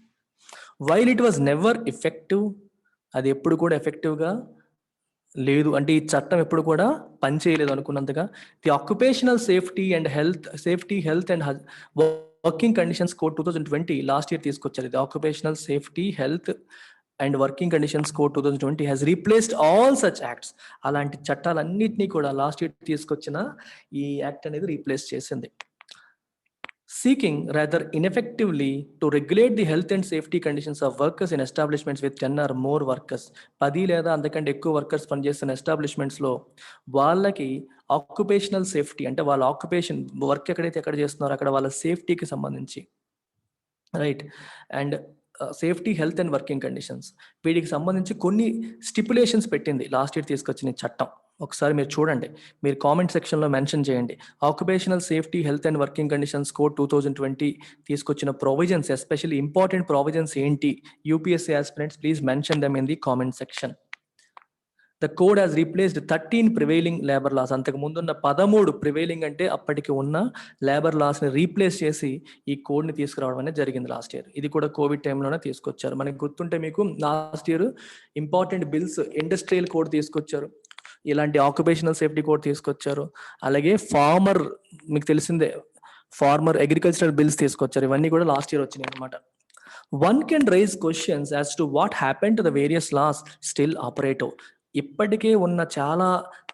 While it was never effective, అది ఎప్పుడు కూడా ఎఫెక్టివ్ గా లేదు, అంటే ఈ చట్టం ఎప్పుడు కూడా పనిచేయలేదు అనుకున్నంతగా. The occupational safety health and working conditions code 2020 last year తీసుకొచ్చారు. The occupational safety, health and working conditions code 2020 has replaced all such acts. అలాంటి చట్టాలన్నింటినీ కూడా లాస్ట్ ఇయర్ తీసుకొచ్చిన ఈ యాక్ట్ అనేది రీప్లేస్ చేసింది. seeking rather ineffectively to regulate the health and safety conditions of workers in establishments with 10 or more workers. 10 లేదా అంతకంటే ఎక్కువ వర్కర్స్ పనిచేస్తున్న ఎస్టాబ్లిష్మెంట్స్లో వాళ్ళకి ఆక్యుపేషనల్ సేఫ్టీ అంటే వాళ్ళ ఆక్యుపేషన్ వర్క్ ఎక్కడ చేస్తున్నారో అక్కడ వాళ్ళ సేఫ్టీకి సంబంధించి, right, and safety, health and working conditions, వీటికి సంబంధించి కొన్ని స్టిపులేషన్స్ పెట్టింది లాస్ట్ ఇయర్ తీసుకొచ్చిన చట్టం. ఒకసారి మీరు చూడండి, మీరు కామెంట్ సెక్షన్లో మెన్షన్ చేయండి. Occupational safety, health and working conditions code 2020 తీసుకొచ్చిన ప్రొవిజన్స్, ఎస్పెషల్లీ ఇంపార్టెంట్ ప్రొవిజన్స్ ఏంటి? UPSC aspirants please mention them in the comment section. The code has replaced 13 prevailing labour laws. అంతకు ముందున్న 13 ప్రివైలింగ్ అంటే అప్పటికి ఉన్న లేబర్ లాస్ని రీప్లేస్ చేసి ఈ కోడ్ని తీసుకురావడం అనేది జరిగింది లాస్ట్ ఇయర్. ఇది కూడా కోవిడ్ టైంలోనే తీసుకొచ్చారు. మనకి గుర్తుంటే మీకు last year important bills, industrial code తీసుకొచ్చారు, ఇలాంటి ఆక్యుపేషనల్ సేఫ్టీ కోడ్ తీసుకొచ్చారు, అలాగే మీకు తెలిసిందే ఫార్మర్ అగ్రికల్చరల్ బిల్స్ తీసుకొచ్చారు. ఇవన్నీ కూడా లాస్ట్ ఇయర్ వచ్చినాయి అనమాట. One can raise questions as to what happened to the various laws still operative. ఇప్పటికే ఉన్న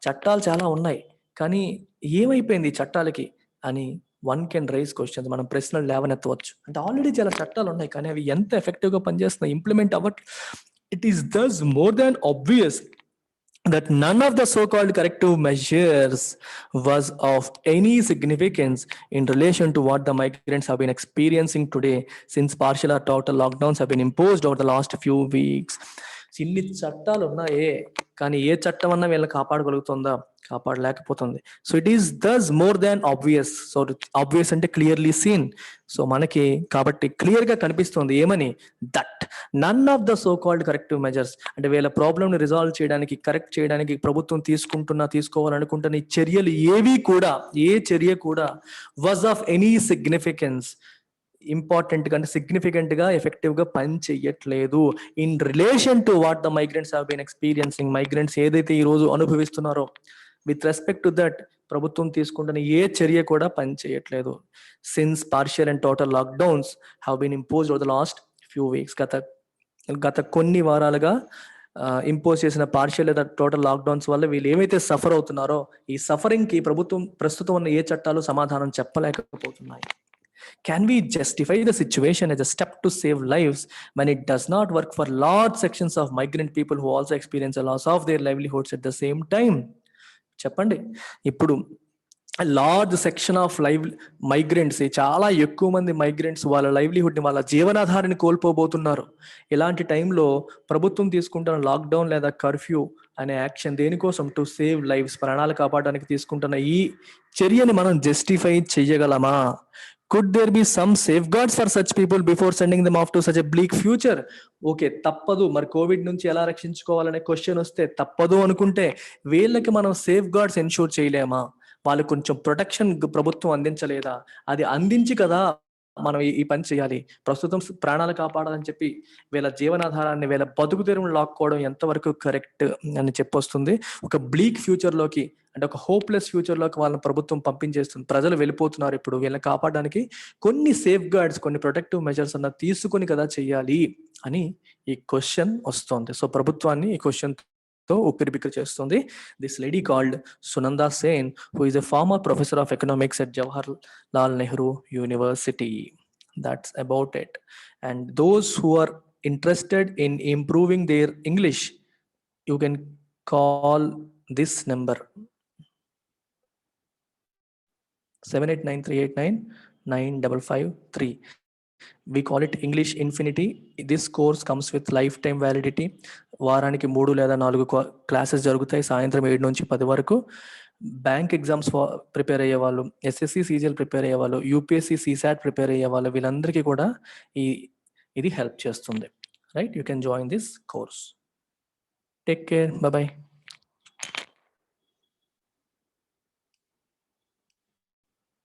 చట్టాలు చాలా ఉన్నాయి, కానీ ఏమైపోయింది ఈ చట్టాలకి అని వన్ కెన్ రైజ్ క్వశ్చన్స్, మనం ప్రశ్నలు లేవనెత్తవచ్చు. అంటే ఆల్రెడీ చాలా చట్టాలు ఉన్నాయి, కానీ అవి ఎంత ఎఫెక్టివ్గా పనిచేస్తున్నాయి, ఇంప్లిమెంట్ అవ్వట్. It is thus more than obvious that none of the so-called corrective measures was of any significance in relation to what the migrants have been experiencing today, since partial or total lockdowns have been imposed over the last few weeks. ఇన్ని చట్టాలు ఉన్నాయే, కానీ ఏ చట్టం అన్నా వీళ్ళని కాపాడగలుగుతుందా? కాపాడలేకపోతుంది. So it is thus more than obvious. So obvious అంటే క్లియర్లీ సీన్. సో మనకి కాబట్టి క్లియర్ గా కనిపిస్తుంది ఏమని, that none of the so called corrective measures, అంటే వీళ్ళ ప్రాబ్లమ్ ని రిజాల్వ్ చేయడానికి, కరెక్ట్ చేయడానికి ప్రభుత్వం తీసుకోవాలనుకుంటున్న ఈ చర్యలు ఏ చర్య కూడా was of any significance, important గా అంటే సిగ్నిఫికెంట్ గా ఎఫెక్టివ్ గా పని చెయ్యట్లేదు in relation to what the migrants have been experiencing. Migrants ఏదైతే ఈ రోజు అనుభవిస్తున్నారో, విత్ రెస్పెక్ట్ టు దట్ ప్రభుత్వం తీసుకుంటున్న ఏ చర్య కూడా పని చేయట్లేదు. Since partial and total lockdowns have been imposed over the last few weeks, గత కొన్ని వారాలుగా ఇంపోజ్ చేసిన పార్షియల్ లేదా టోటల్ లాక్డౌన్స్ వల్ల వీళ్ళు ఏమైతే సఫర్ అవుతున్నారో, ఈ సఫరింగ్ కి ప్రభుత్వం ప్రస్తుతం ఉన్న ఏ చట్టాలు సమాధానం చెప్పలేకపోతున్నాయి. Can we justify the situation as a step to save lives when it does not work for large sections of migrant people who also experience a loss of their livelihoods at the same time? చెప్పండి, ఇప్పుడు large section of migrants, చాలా ఎక్కువ మంది migrants వాళ్ళ లైవ్లీహుడ్ని, వాళ్ళ జీవనాధారాన్ని కోల్పోబోతున్నారు. ఇలాంటి టైంలో ప్రభుత్వం తీసుకుంటున్న లాక్డౌన్ లేదా కర్ఫ్యూ అనే యాక్షన్ దేనికోసం? టు సేవ్ లైవ్స్, ప్రాణాలు కాపాడడానికి తీసుకుంటున్న ఈ చర్యని మనం justify చెయ్యగలమా? Could there be some safeguards for such people before sending them off to such a bleak future? Okay, తప్పదు, మరి కోవిడ్ నుంచి ఎలా రక్షించుకోవాలనే క్వశ్చన్ వస్తే తప్పదు అనుకుంటే వీళ్ళకి మనం సేఫ్ గార్డ్స్ ఎన్షూర్ చేయలేమా? వాళ్ళకి కొంచెం ప్రొటెక్షన్ ప్రభుత్వం అందించలేదా? అది అందించి కదా మనం ఈ పని చేయాలి. ప్రస్తుతం ప్రాణాలు కాపాడాలని చెప్పి వీళ్ళ జీవనాధారాన్ని, వీళ్ళ బతుకు తెరువును లాక్కోవడం ఎంతవరకు కరెక్ట్ అని చెప్పొస్తుంది. ఒక బ్లీక్ ఫ్యూచర్ లోకి, అంటే ఒక హోప్లెస్ ఫ్యూచర్ లోకి వాళ్ళని ప్రభుత్వం పంపించేస్తుంది. ప్రజలు వెళ్ళిపోతున్నారు. ఇప్పుడు వీళ్ళని కాపాడడానికి కొన్ని సేఫ్ గార్డ్స్, కొన్ని ప్రొటెక్టివ్ మెజర్స్ అన్న తీసుకుని కదా చెయ్యాలి అని ఈ క్వశ్చన్ వస్తుంది. సో ప్రభుత్వాన్ని ఈ క్వశ్చన్ తో ఉక్కిరిబిక్కిరి చేస్తుంది. This lady called Sunanda Sen, who is a former professor of economics at Jawaharlal Nehru University. That's about it. And those who are interested in improving their English, you can call this number 7893899553. We call it English Infinity. This course comes with lifetime validity. వారానికి 3 లేదా 4 classes జరుగుతాయి, సాయంత్రం 7 నుంచి 10 వరకు. Bank exams prepare అయ్యే వాళ్ళు, SSC CGL prepare అయ్యే వాళ్ళు, యూపీఎస్సి సీసాట్ ప్రిపేర్ అయ్యే వాళ్ళు, వీళ్ళందరికీ కూడా ఇది హెల్ప్ చేస్తుంది. Right, you can join this course. Take care, bye.